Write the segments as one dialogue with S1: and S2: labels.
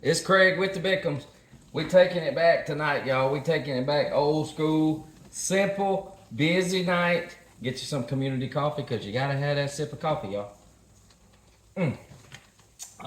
S1: It's Craig with the Bickhams. We taking it back tonight, y'all. We taking it back old school, simple, busy night. Get you some community coffee because you gotta have that sip of coffee, y'all.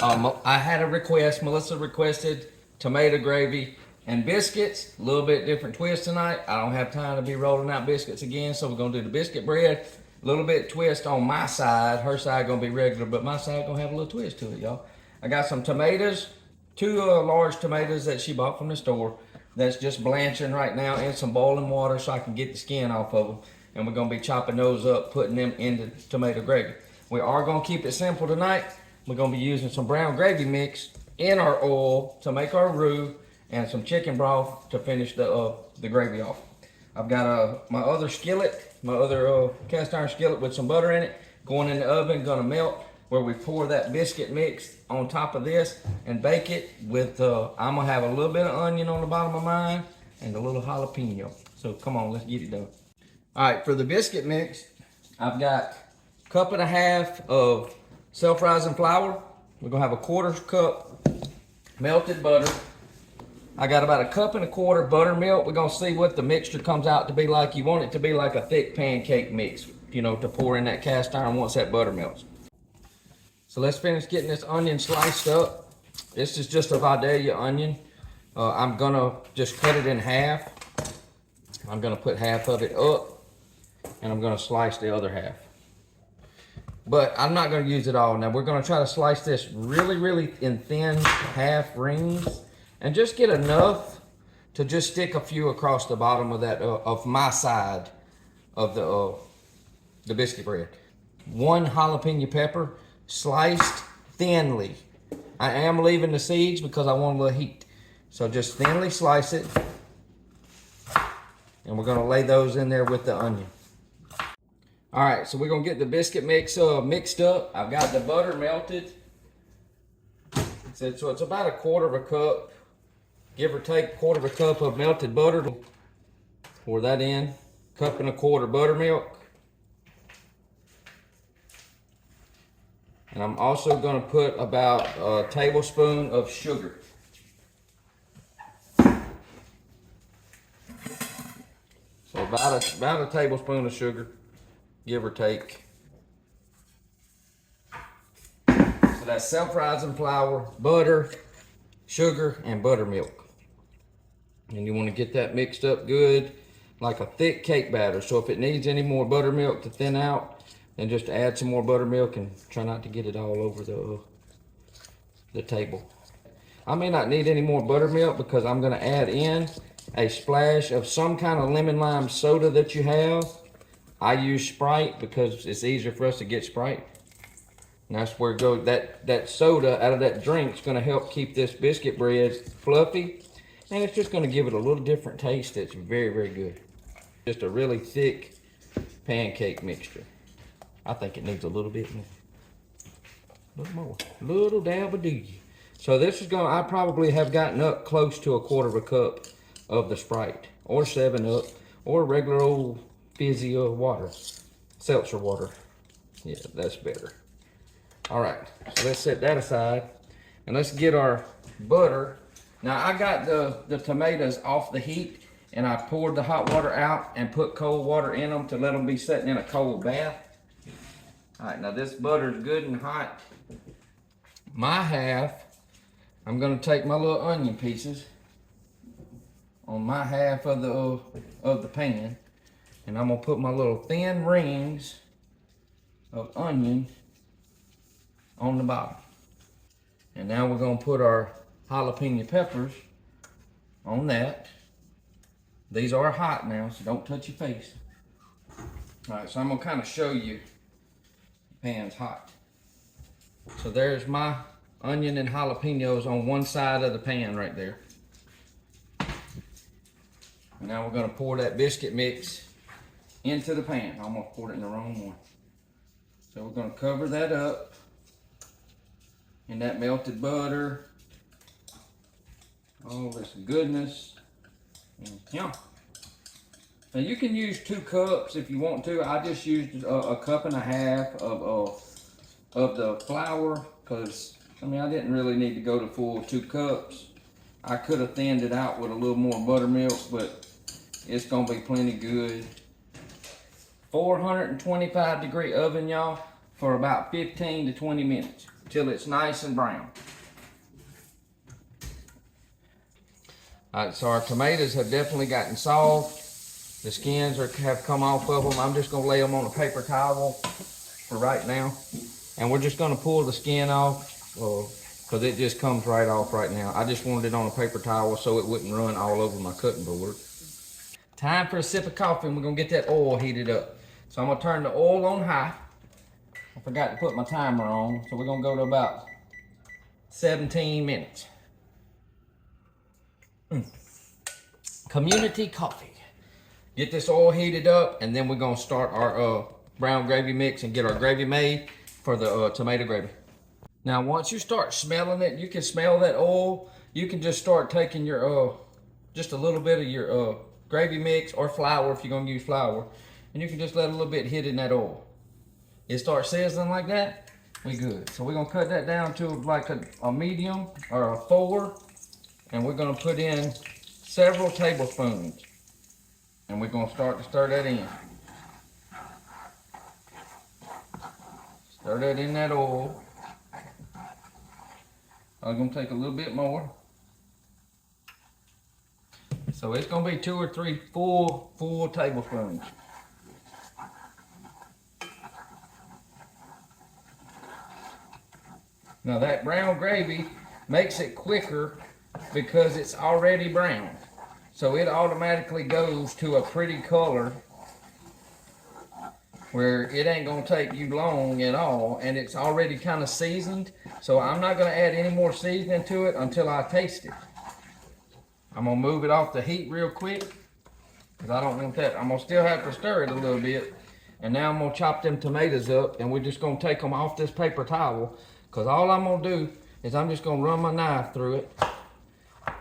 S1: I had a request. Melissa requested tomato gravy and biscuits. A little bit different twist tonight. I don't have time to be rolling out biscuits again, so we're gonna do the biscuit bread. A little bit twist on my side. Her side gonna be regular, but my side gonna have a little twist to it, y'all. I got some tomatoes, two large tomatoes that she bought from the store. That's just blanching right now in some boiling water so I can get the skin off of them. And we're gonna be chopping those up, putting them into tomato gravy. We are gonna keep it simple tonight. We're gonna be using some brown gravy mix in our oil to make our roux and some chicken broth to finish the gravy off. I've got my other skillet, my other cast iron skillet with some butter in it, going in the oven, gonna melt, where we pour that biscuit mix on top of this and bake it with, I'm gonna have a little bit of onion on the bottom of mine and a little jalapeno. So come on, let's get it done. All right, for the biscuit mix, I've got a cup and a half of self-rising flour. We're gonna have a 1/4 cup melted butter. I got about a cup and a quarter buttermilk. We're gonna see what the mixture comes out to be like. You want it to be like a thick pancake mix, you know, to pour in that cast iron once that butter melts. So let's finish getting this onion sliced up. This is just a Vidalia onion. I'm gonna just cut it in half. I'm gonna put half of it up and I'm gonna slice the other half. But I'm not gonna use it all. Now we're gonna try to slice this really in thin half rings and just get enough to just stick a few across the bottom of that, of my side of the biscuit bread. 1 jalapeno pepper, sliced thinly. I am leaving the seeds because I want a little heat. So just thinly slice it. And we're gonna lay those in there with the onion. All right, so we're gonna get the biscuit mix mixed up. I've got the butter melted. So it's about a 1/4 cup, give or take 1/4 cup of melted butter. Pour that in, 1 1/4 cup buttermilk. And I'm also gonna put about a tablespoon of sugar. So about a tablespoon of sugar, give or take. So that's self-rising flour, butter, sugar, and buttermilk. And you want to get that mixed up good, like a thick cake batter. So if it needs any more buttermilk to thin out, then just add some more buttermilk and try not to get it all over the table. I may not need any more buttermilk because I'm gonna add in a splash of some kind of lemon lime soda that you have. I use Sprite because it's easier for us to get Sprite. And that's where it goes. That soda out of that drink is gonna help keep this biscuit bread fluffy. And it's just gonna give it a little different taste that's very good. Just a really thick pancake mixture. I think it needs a little bit more. A little more. Little dab of do. So this is gonna, I probably have gotten up close to a 1/4 cup of the Sprite, or 7-Up, or regular old fizzy water, seltzer water. Yeah, that's better. All right, so let's set that aside, and let's get our butter. Now I got the tomatoes off the heat, and I poured the hot water out and put cold water in them to let them be sitting in a cold bath. All right, now this butter is good and hot. My half, I'm gonna take my little onion pieces on my half of the pan, and I'm gonna put my little thin rings of onion on the bottom. And now we're gonna put our jalapeno peppers on that. These are hot now, so don't touch your face. All right, so I'm gonna kind of show you the pan's hot. So there's my onion and jalapenos on one side of the pan right there. Now we're gonna pour that biscuit mix into the pan. I almost poured it in the wrong one. So we're gonna cover that up in that melted butter. All this goodness. Yeah. Now you can use 2 cups if you want to. I just used a 1.5 cups of the flour because I mean, I didn't really need to go to full 2 cups. I could have thinned it out with a little more buttermilk, but it's gonna be plenty good. 425-degree oven, y'all, for about 15 to 20 minutes till it's nice and brown. All right, so our tomatoes have definitely gotten soft. The skins have come off of them. I'm just gonna lay them on a paper towel for right now. And we're just gonna pull the skin off because it just comes right off right now. I just wanted it on a paper towel so it wouldn't run all over my cutting board. Time for a sip of coffee, and we're gonna get that oil heated up. So I'm gonna turn the oil on high. I forgot to put my timer on, so we're gonna go to about 17 minutes. Community coffee. Get this oil heated up, and then we're gonna start our brown gravy mix and get our gravy made for the tomato gravy. Now, once you start smelling it, you can smell that oil. You can just start taking your just a little bit of your gravy mix or flour if you're gonna use flour, and you can just let a little bit hit in that oil. It starts sizzling like that, we good. So we're gonna cut that down to like a medium or a 4, and we're gonna put in several tablespoons, and we're gonna start to stir that in. Stir that in that oil. I'm gonna take a little bit more. So it's gonna be 2 or 3 full tablespoons. Now that brown gravy makes it quicker because it's already brown. So it automatically goes to a pretty color where it ain't gonna take you long at all, and it's already kind of seasoned. So I'm not gonna add any more seasoning to it until I taste it. I'm gonna move it off the heat real quick because I don't want that. I'm gonna still have to stir it a little bit. And now I'm gonna chop them tomatoes up, and we're just gonna take them off this paper towel, because all I'm gonna do is I'm just gonna run my knife through it.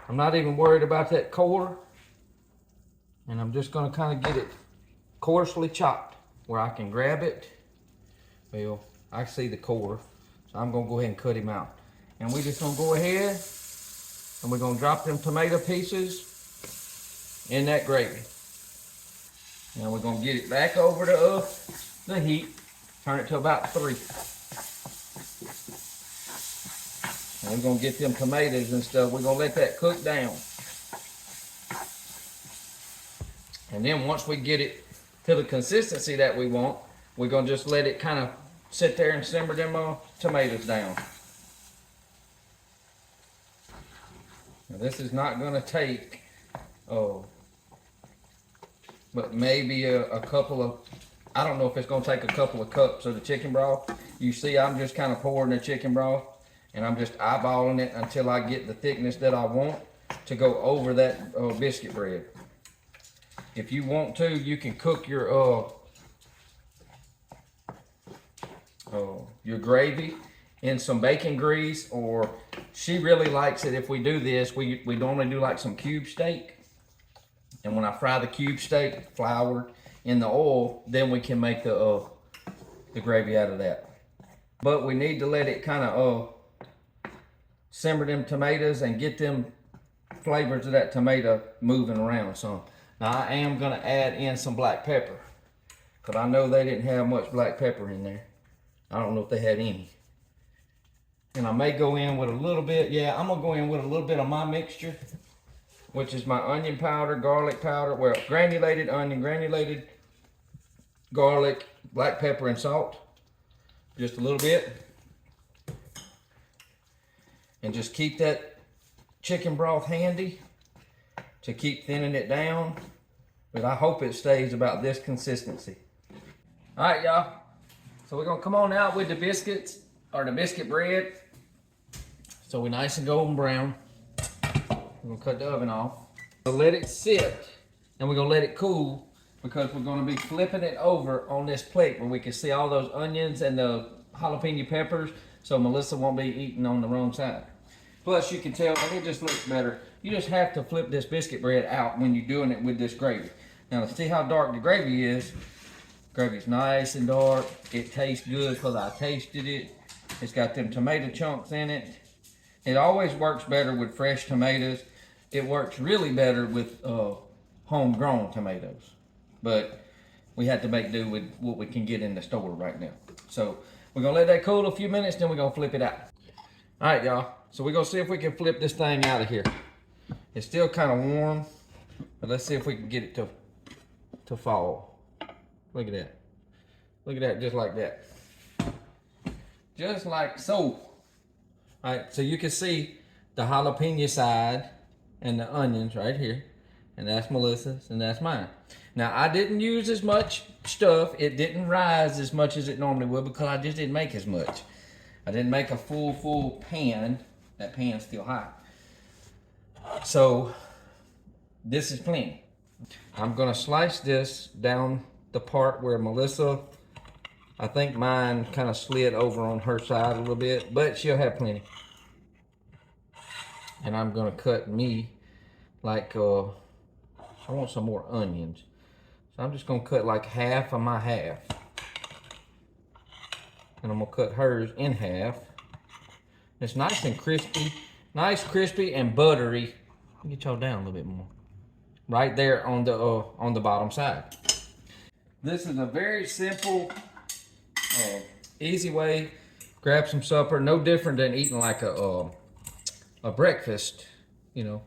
S1: I'm not even worried about that core, and I'm just gonna kind of get it coarsely chopped where I can grab it. Well, I see the core, so I'm gonna go ahead and cut him out. And we're just gonna go ahead and we're gonna drop them tomato pieces in that gravy. Now we're gonna get it back over to the heat, turn it to about 3. And we're gonna get them tomatoes and stuff. We're gonna let that cook down. And then once we get it to the consistency that we want, we're gonna just let it kind of sit there and simmer them tomatoes down. Now this is not gonna take, but maybe a couple of, I don't know if it's gonna take a couple of cups of the chicken broth. You see, I'm just kind of pouring the chicken broth, and I'm just eyeballing it until I get the thickness that I want to go over that biscuit bread. If you want to, you can cook your gravy in some bacon grease, or she really likes it if we do this. We normally do like some cube steak, and when I fry the cube steak flour in the oil, then we can make the gravy out of that. But we need to let it kind of simmer them tomatoes and get them flavors of that tomato moving around some. Now I am gonna add in some black pepper, because I know they didn't have much black pepper in there. I don't know if they had any. And I may go in with a little bit, yeah, I'm gonna go in with a little bit of my mixture, which is my onion powder, garlic powder, well, granulated onion, granulated garlic, black pepper, and salt. Just a little bit. And just keep that chicken broth handy to keep thinning it down. But I hope it stays about this consistency. All right, y'all. So we're gonna come on out with the biscuits, or the biscuit bread. So we're nice and golden brown. We're gonna cut the oven off. We'll let it sit, and we're gonna let it cool, because we're gonna be flipping it over on this plate where we can see all those onions and the jalapeno peppers, so Melissa won't be eating on the wrong side. Plus, you can tell, and it just looks better. You just have to flip this biscuit bread out when you're doing it with this gravy. Now, to see how dark the gravy is, gravy's nice and dark. It tastes good because I tasted it. It's got them tomato chunks in it. It always works better with fresh tomatoes. It works really better with homegrown tomatoes. But we had to make do with what we can get in the store right now. So we're gonna let that cool a few minutes, then we're gonna flip it out. All right, y'all. So we're gonna see if we can flip this thing out of here. It's still kind of warm, but let's see if we can get it to fall. Look at that. Look at that, just like that. Just like so. All right, so you can see the jalapeno side and the onions right here. And that's Melissa's and that's mine. Now, I didn't use as much stuff. It didn't rise as much as it normally would because I just didn't make as much. I didn't make a full pan. That pan's still hot. So, this is plenty. I'm gonna slice this down the part where Melissa, I think mine kind of slid over on her side a little bit, but she'll have plenty. And I'm gonna cut me like, I want some more onions. So I'm just gonna cut like half of my half. And I'm gonna cut hers in half. It's nice and crispy. Nice, crispy, and buttery. Get y'all down a little bit more. Right there on the bottom side. This is a very simple, easy way. Grab some supper. No different than eating like a breakfast, you know.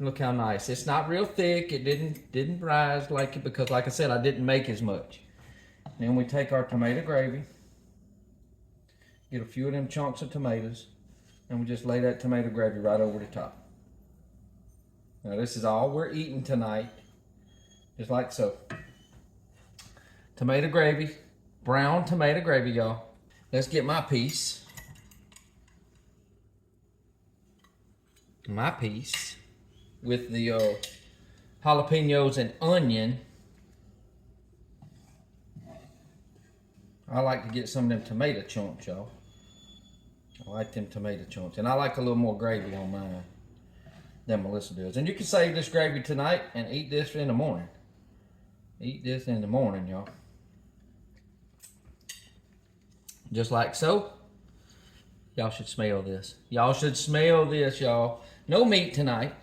S1: Look how nice. It's not real thick. It didn't rise like it because, like I said, I didn't make as much. Then we take our tomato gravy. Get a few of them chunks of tomatoes. And we just lay that tomato gravy right over the top. Now this is all we're eating tonight. Just like so. Tomato gravy. Brown tomato gravy, y'all. Let's get my piece. My piece. With the jalapenos and onion. I like to get some of them tomato chunks, y'all. I like them tomato chunks. And I like a little more gravy on mine than Melissa does. And you can save this gravy tonight and eat this in the morning. Eat this in the morning, y'all. Just like so. Y'all should smell this. Y'all should smell this, y'all. No meat tonight.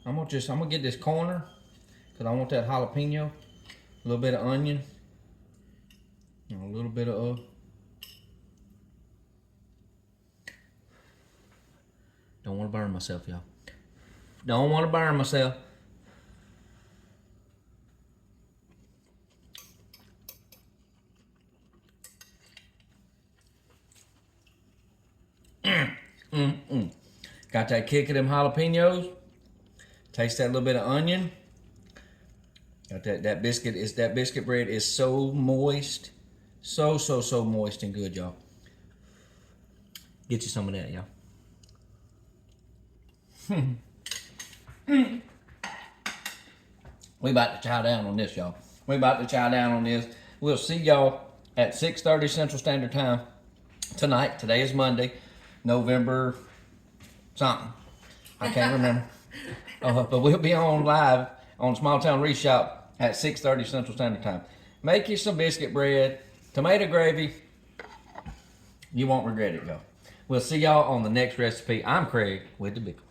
S1: I'm gonna get this corner because I want that jalapeno, a little bit of onion, and a little bit of don't want to burn myself, y'all. Don't want to burn myself. Got that kick of them jalapenos. Taste that little bit of onion. Got that biscuit. That biscuit bread is so moist. So moist and good, y'all. Get you some of that, y'all. We about to chow down on this, y'all. We about to chow down on this. We'll see y'all at 6:30 Central Standard Time tonight. Today is Monday, November something. I can't remember. But we'll be on live on Small Town Reshop at 6:30 Central Standard Time. Make you some biscuit bread, tomato gravy. You won't regret it, y'all. We'll see y'all on the next recipe. I'm Craig with the Bickham.